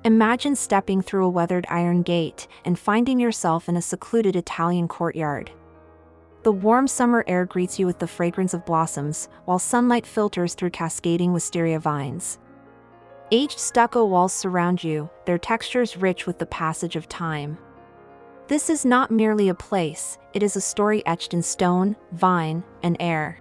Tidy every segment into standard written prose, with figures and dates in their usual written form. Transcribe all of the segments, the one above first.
Imagine stepping through a weathered iron gate and finding yourself in a secluded Italian courtyard. The warm summer air greets you with the fragrance of blossoms, while sunlight filters through cascading wisteria vines. Aged stucco walls surround you, their textures rich with the passage of time. This is not merely a place, it is a story etched in stone, vine, and air.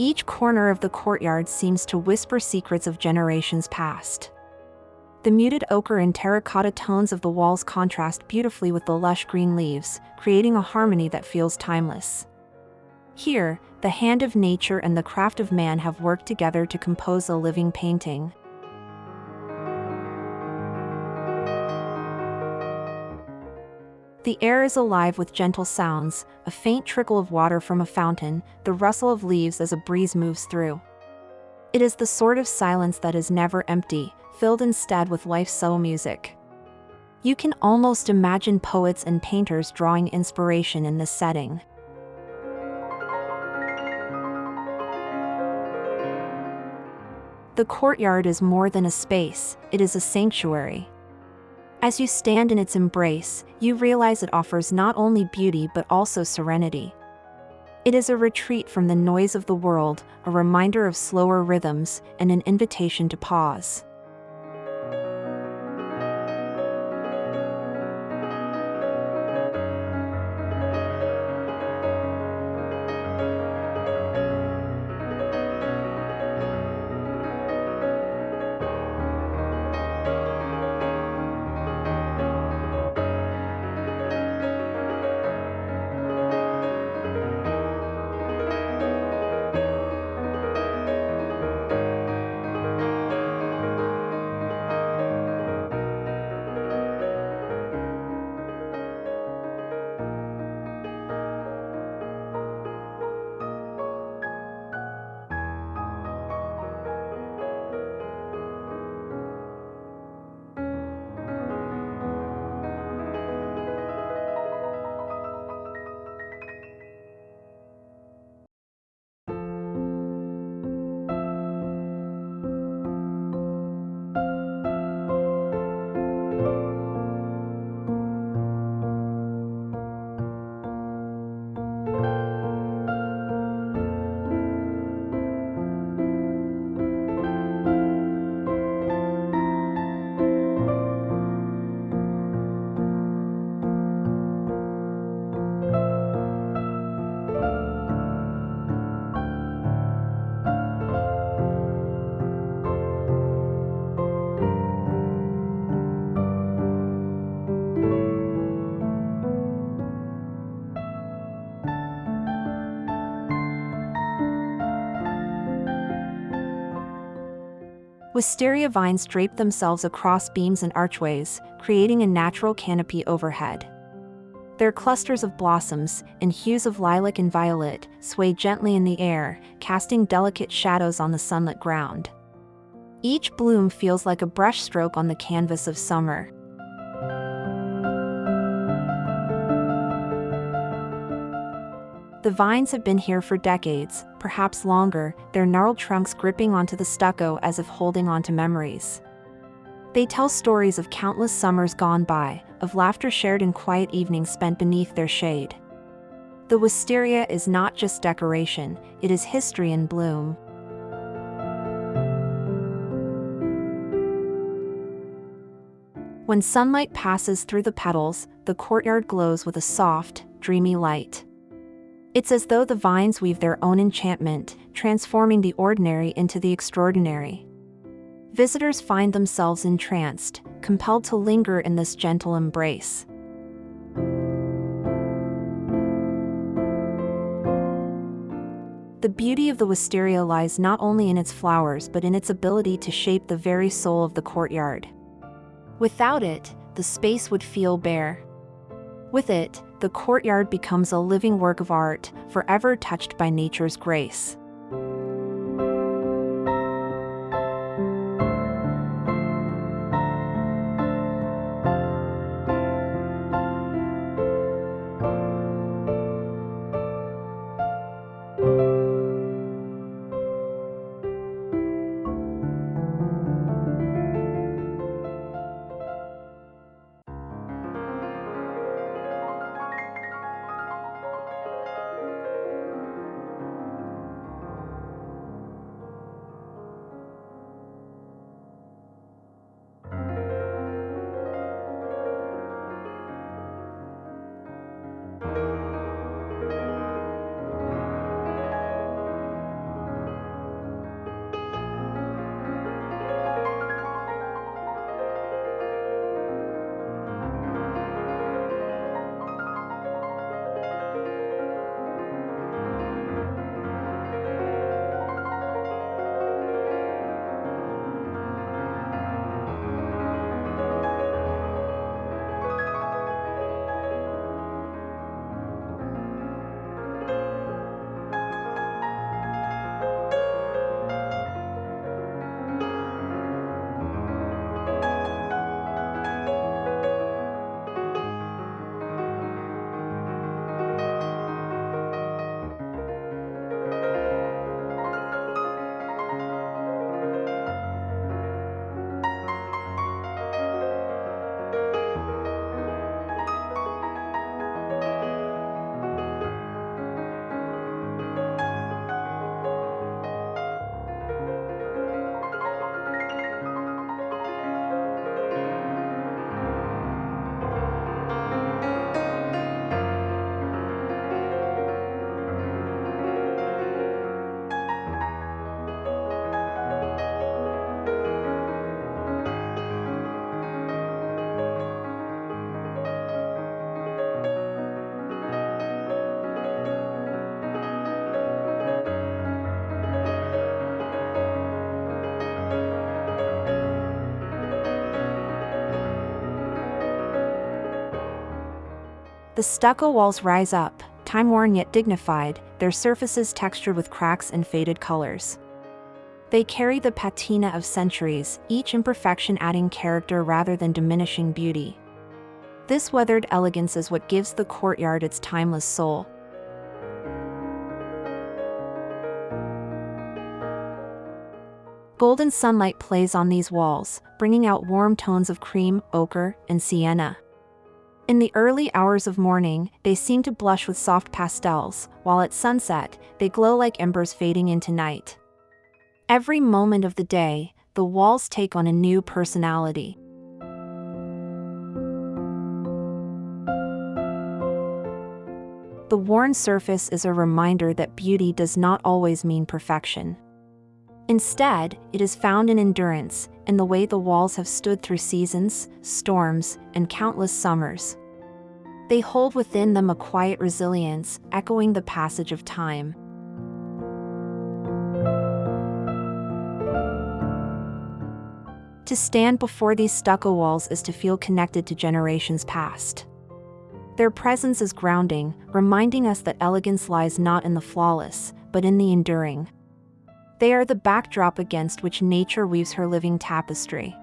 Each corner of the courtyard seems to whisper secrets of generations past. The muted ochre and terracotta tones of the walls contrast beautifully with the lush green leaves, creating a harmony that feels timeless. Here, the hand of nature and the craft of man have worked together to compose a living painting. The air is alive with gentle sounds, a faint trickle of water from a fountain, the rustle of leaves as a breeze moves through. It is the sort of silence that is never empty, filled instead with life's subtle music. You can almost imagine poets and painters drawing inspiration in this setting. The courtyard is more than a space, it is a sanctuary. As you stand in its embrace, you realize it offers not only beauty but also serenity. It is a retreat from the noise of the world, a reminder of slower rhythms, and an invitation to pause. Wisteria vines drape themselves across beams and archways, creating a natural canopy overhead. Their clusters of blossoms, in hues of lilac and violet, sway gently in the air, casting delicate shadows on the sunlit ground. Each bloom feels like a brushstroke on the canvas of summer. The vines have been here for decades, perhaps longer, their gnarled trunks gripping onto the stucco as if holding onto memories. They tell stories of countless summers gone by, of laughter shared and quiet evenings spent beneath their shade. The wisteria is not just decoration, it is history in bloom. When sunlight passes through the petals, the courtyard glows with a soft, dreamy light. It's as though the vines weave their own enchantment, transforming the ordinary into the extraordinary. Visitors find themselves entranced, compelled to linger in this gentle embrace. The beauty of the wisteria lies not only in its flowers but in its ability to shape the very soul of the courtyard. Without it, the space would feel bare. With it, the courtyard becomes a living work of art, forever touched by nature's grace. The stucco walls rise up, time-worn yet dignified, their surfaces textured with cracks and faded colors. They carry the patina of centuries, each imperfection adding character rather than diminishing beauty. This weathered elegance is what gives the courtyard its timeless soul. Golden sunlight plays on these walls, bringing out warm tones of cream, ochre, and sienna. In the early hours of morning, they seem to blush with soft pastels, while at sunset, they glow like embers fading into night. Every moment of the day, the walls take on a new personality. The worn surface is a reminder that beauty does not always mean perfection. Instead, it is found in endurance, in the way the walls have stood through seasons, storms, and countless summers. They hold within them a quiet resilience, echoing the passage of time. To stand before these stucco walls is to feel connected to generations past. Their presence is grounding, reminding us that elegance lies not in the flawless, but in the enduring. They are the backdrop against which nature weaves her living tapestry.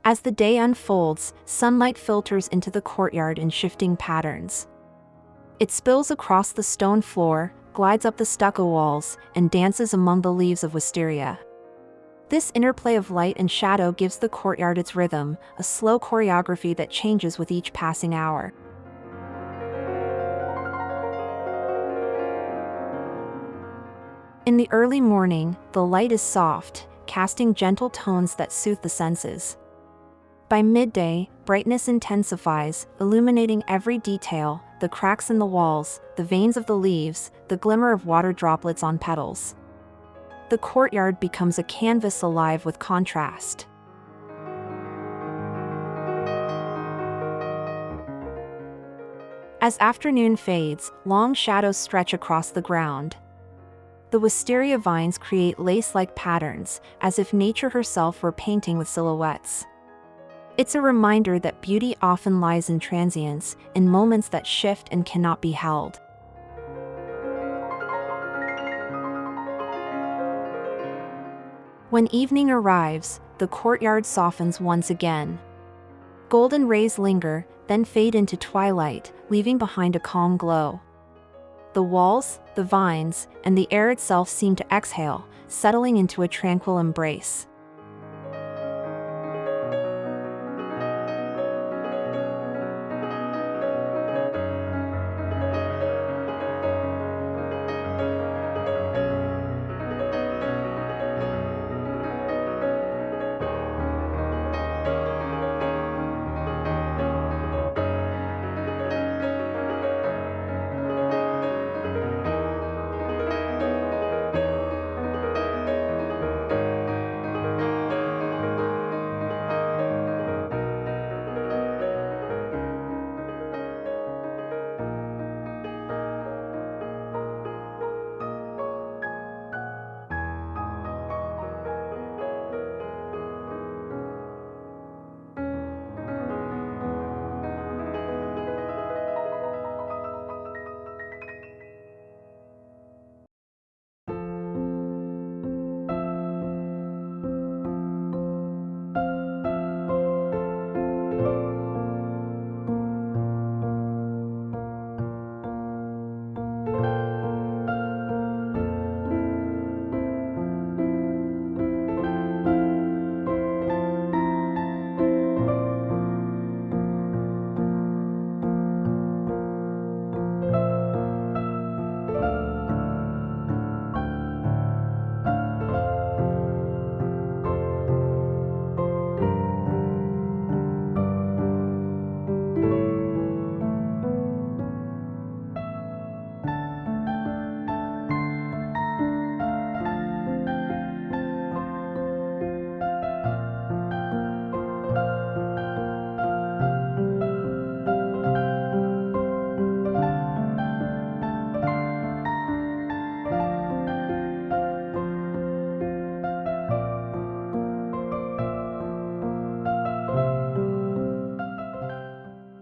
As the day unfolds, sunlight filters into the courtyard in shifting patterns. It spills across the stone floor, glides up the stucco walls, and dances among the leaves of wisteria. This interplay of light and shadow gives the courtyard its rhythm, a slow choreography that changes with each passing hour. In the early morning, the light is soft, casting gentle tones that soothe the senses. By midday, brightness intensifies, illuminating every detail, the cracks in the walls, the veins of the leaves, the glimmer of water droplets on petals. The courtyard becomes a canvas alive with contrast. As afternoon fades, long shadows stretch across the ground. The wisteria vines create lace-like patterns, as if nature herself were painting with silhouettes. It's a reminder that beauty often lies in transience, in moments that shift and cannot be held. When evening arrives, the courtyard softens once again. Golden rays linger, then fade into twilight, leaving behind a calm glow. The walls, the vines, and the air itself seem to exhale, settling into a tranquil embrace.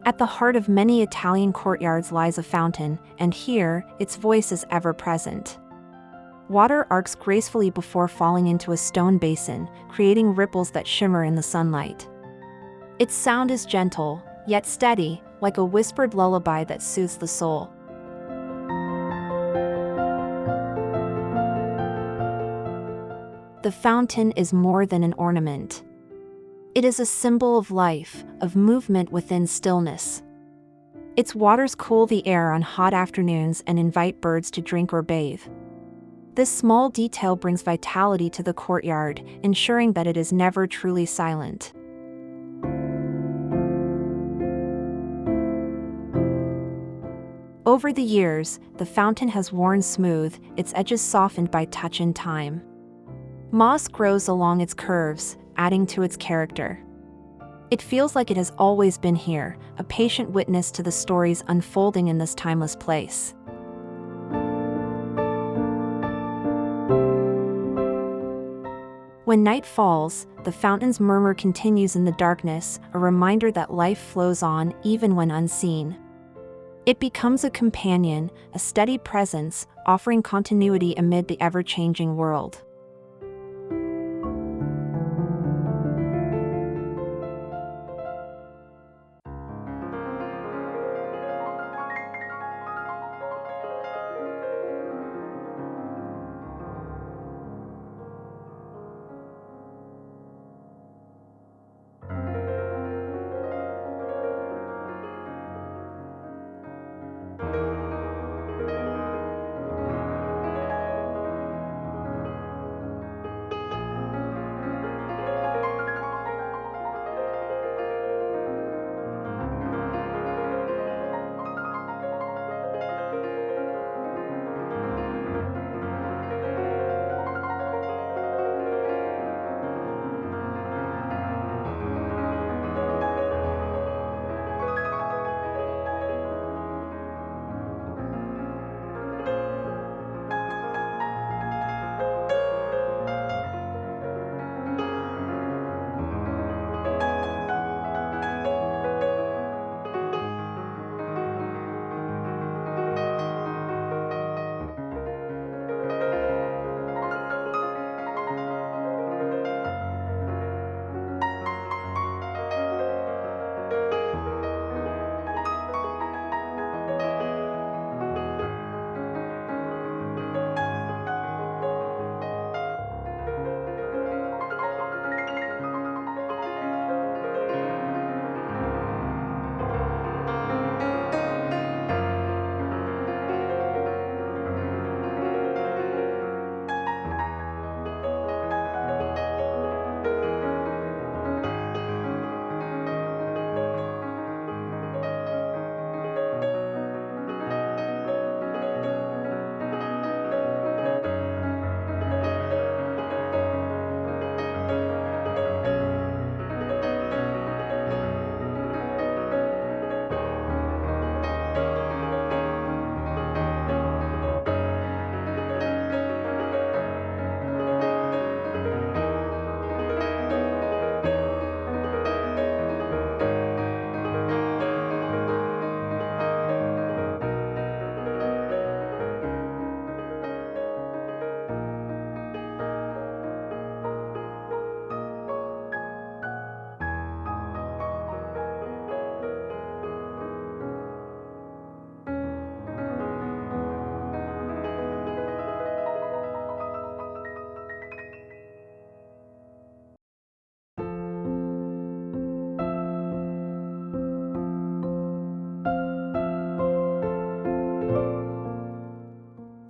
At the heart of many Italian courtyards lies a fountain, and here, its voice is ever present. Water arcs gracefully before falling into a stone basin, creating ripples that shimmer in the sunlight. Its sound is gentle, yet steady, like a whispered lullaby that soothes the soul. The fountain is more than an ornament. It is a symbol of life, of movement within stillness. Its waters cool the air on hot afternoons and invite birds to drink or bathe. This small detail brings vitality to the courtyard, ensuring that it is never truly silent. Over the years, the fountain has worn smooth, its edges softened by touch and time. Moss grows along its curves, adding to its character. It feels like it has always been here, a patient witness to the stories unfolding in this timeless place. When night falls, the fountain's murmur continues in the darkness, a reminder that life flows on even when unseen. It becomes a companion, a steady presence, offering continuity amid the ever-changing world.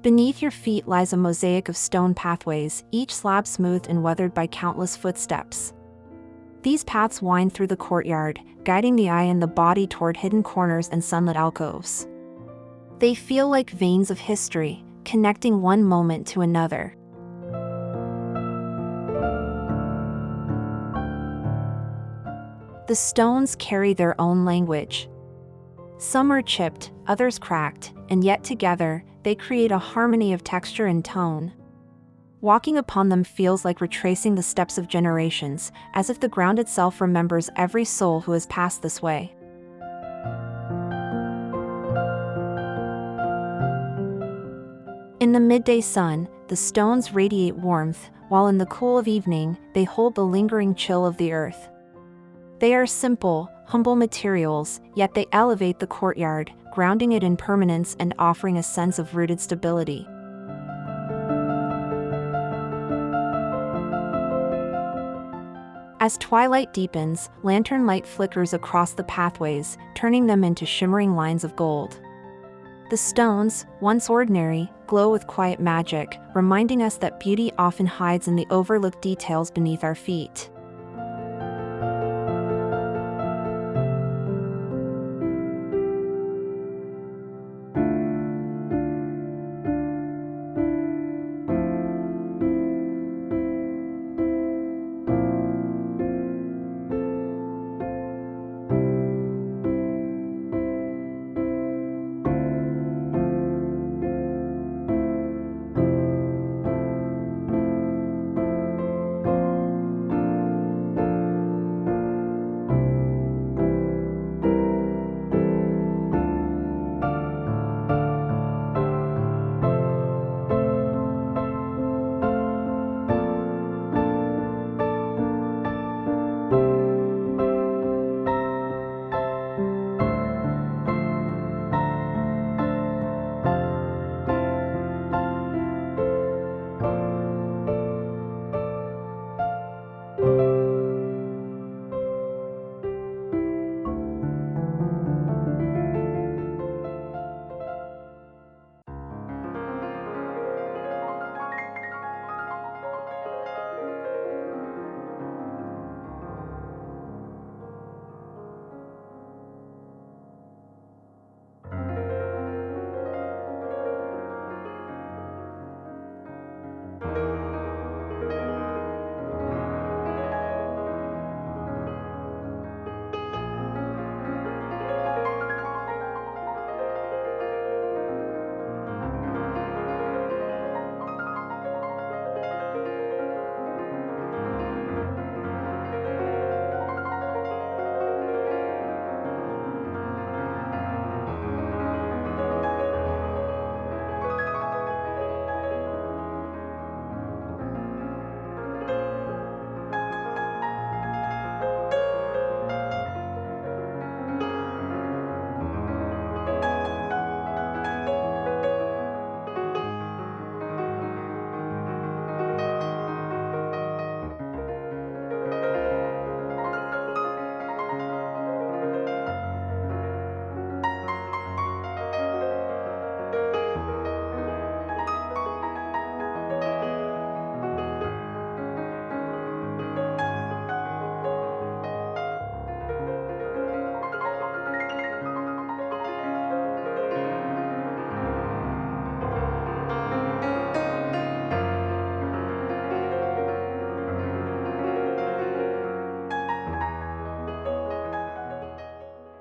Beneath your feet lies a mosaic of stone pathways, each slab smoothed and weathered by countless footsteps. These paths wind through the courtyard, guiding the eye and the body toward hidden corners and sunlit alcoves. They feel like veins of history, connecting one moment to another. The stones carry their own language. Some are chipped, others cracked, and yet together, they create a harmony of texture and tone. Walking upon them feels like retracing the steps of generations, as if the ground itself remembers every soul who has passed this way. In the midday sun, the stones radiate warmth, while in the cool of evening, they hold the lingering chill of the earth. They are simple, humble materials, yet they elevate the courtyard, grounding it in permanence and offering a sense of rooted stability. As twilight deepens, lantern light flickers across the pathways, turning them into shimmering lines of gold. The stones, once ordinary, glow with quiet magic, reminding us that beauty often hides in the overlooked details beneath our feet.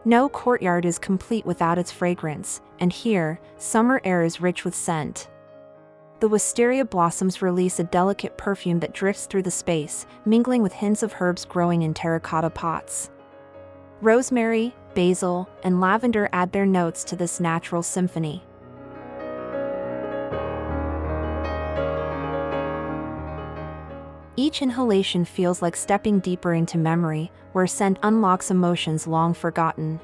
No courtyard is complete without its fragrance, and here, summer air is rich with scent. The wisteria blossoms release a delicate perfume that drifts through the space, mingling with hints of herbs growing in terracotta pots. Rosemary, basil, and lavender add their notes to this natural symphony. Each inhalation feels like stepping deeper into memory, where scent unlocks emotions long forgotten.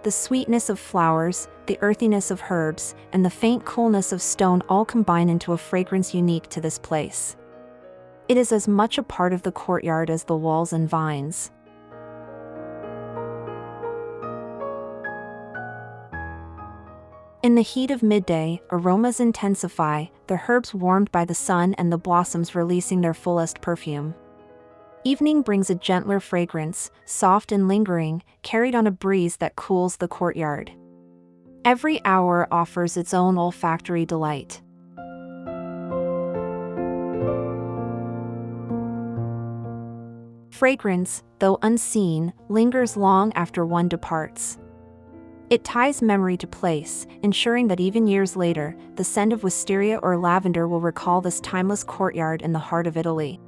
The sweetness of flowers, the earthiness of herbs, and the faint coolness of stone all combine into a fragrance unique to this place. It is as much a part of the courtyard as the walls and vines. In the heat of midday, aromas intensify, the herbs warmed by the sun and the blossoms releasing their fullest perfume. Evening brings a gentler fragrance, soft and lingering, carried on a breeze that cools the courtyard. Every hour offers its own olfactory delight. Fragrance, though unseen, lingers long after one departs. It ties memory to place, ensuring that even years later, the scent of wisteria or lavender will recall this timeless courtyard in the heart of Italy.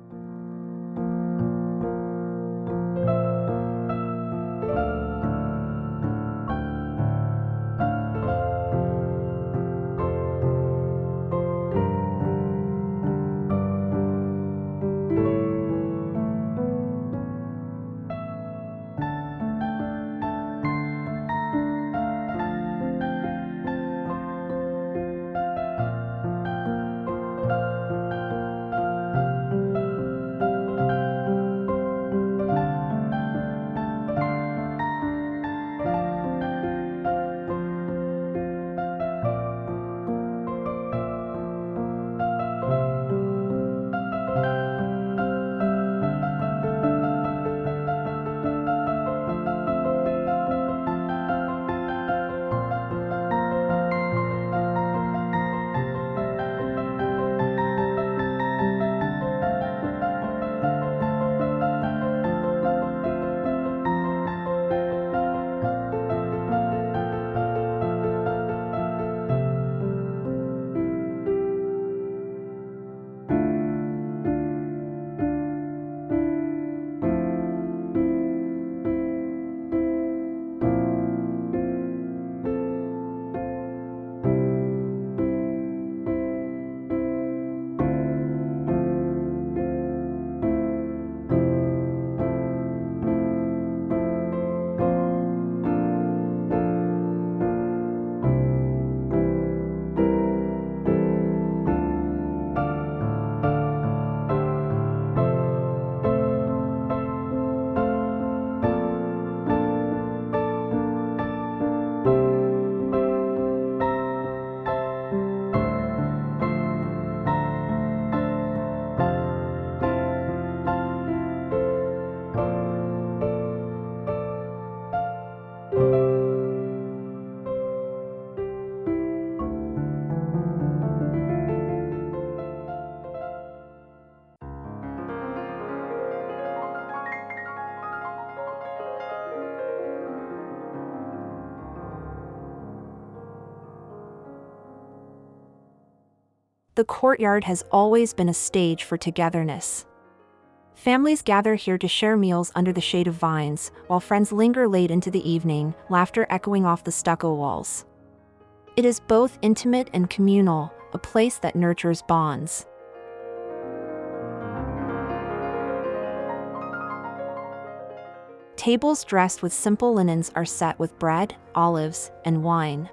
The courtyard has always been a stage for togetherness. Families gather here to share meals under the shade of vines, while friends linger late into the evening, laughter echoing off the stucco walls. It is both intimate and communal, a place that nurtures bonds. Tables dressed with simple linens are set with bread, olives, and wine.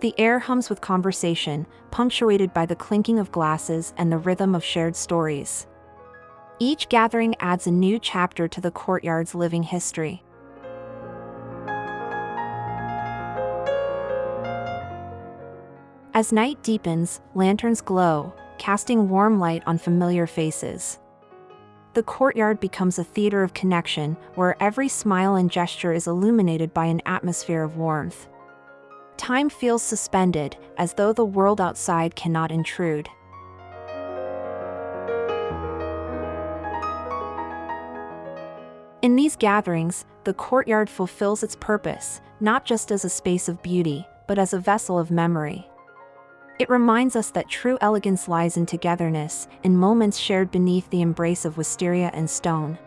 The air hums with conversation, punctuated by the clinking of glasses and the rhythm of shared stories. Each gathering adds a new chapter to the courtyard's living history. As night deepens, lanterns glow, casting warm light on familiar faces. The courtyard becomes a theater of connection, where every smile and gesture is illuminated by an atmosphere of warmth. Time feels suspended, as though the world outside cannot intrude. In these gatherings, the courtyard fulfills its purpose, not just as a space of beauty, but as a vessel of memory. It reminds us that true elegance lies in togetherness, in moments shared beneath the embrace of wisteria and stone.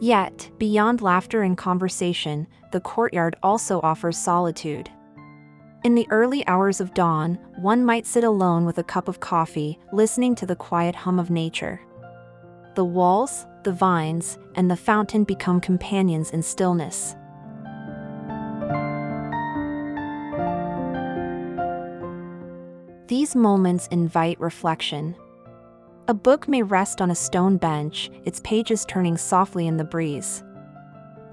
Yet, beyond laughter and conversation, the courtyard also offers solitude. In the early hours of dawn, one might sit alone with a cup of coffee, listening to the quiet hum of nature. The walls, the vines, and the fountain become companions in stillness. These moments invite reflection. A book may rest on a stone bench, its pages turning softly in the breeze.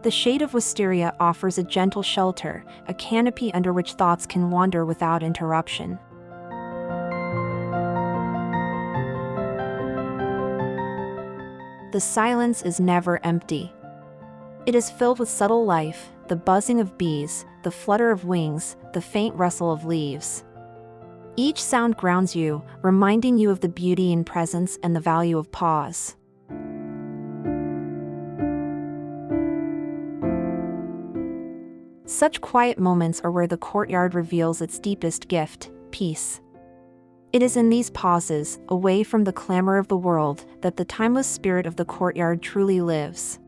The shade of wisteria offers a gentle shelter, a canopy under which thoughts can wander without interruption. The silence is never empty. It is filled with subtle life, the buzzing of bees, the flutter of wings, the faint rustle of leaves. Each sound grounds you, reminding you of the beauty in presence and the value of pause. Such quiet moments are where the courtyard reveals its deepest gift, peace. It is in these pauses, away from the clamor of the world, that the timeless spirit of the courtyard truly lives.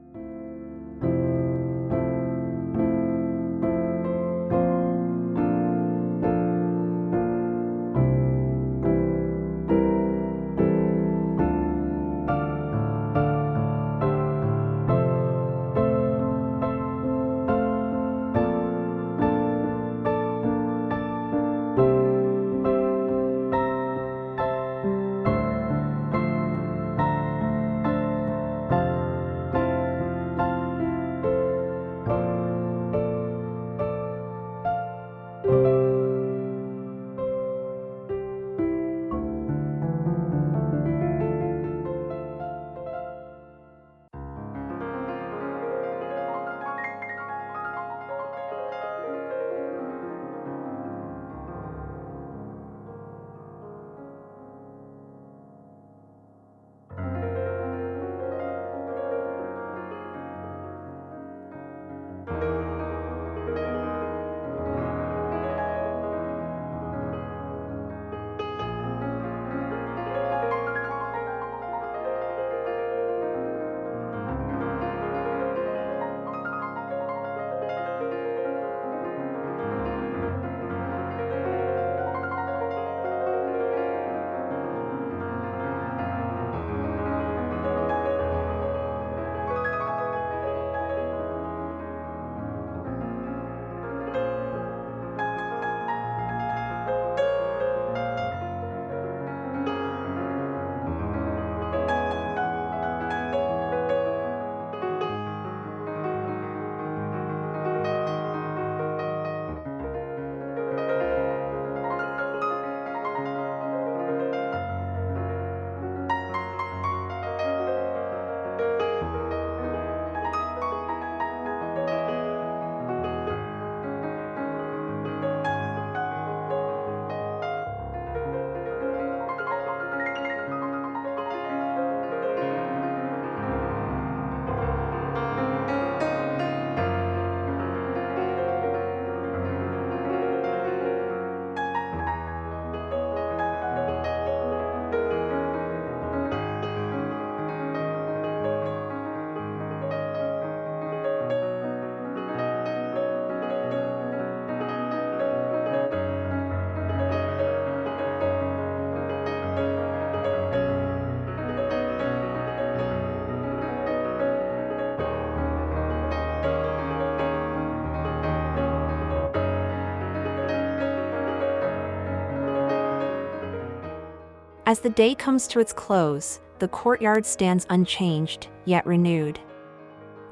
As the day comes to its close, the courtyard stands unchanged, yet renewed.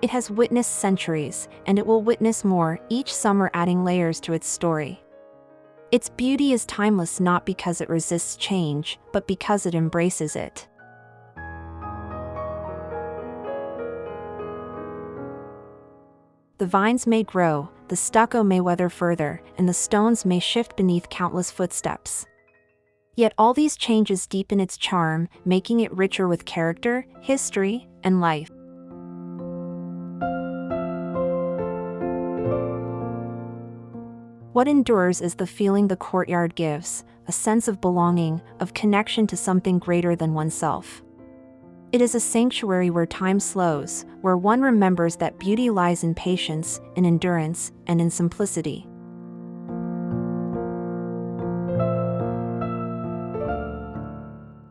It has witnessed centuries, and it will witness more, each summer adding layers to its story. Its beauty is timeless not because it resists change, but because it embraces it. The vines may grow, the stucco may weather further, and the stones may shift beneath countless footsteps. Yet all these changes deepen its charm, making it richer with character, history, and life. What endures is the feeling the courtyard gives, a sense of belonging, of connection to something greater than oneself. It is a sanctuary where time slows, where one remembers that beauty lies in patience, in endurance, and in simplicity.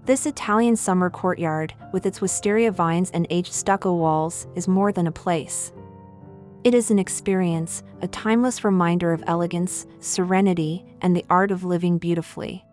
This Italian summer courtyard, with its wisteria vines and aged stucco walls, is more than a place. It is an experience, a timeless reminder of elegance, serenity, and the art of living beautifully.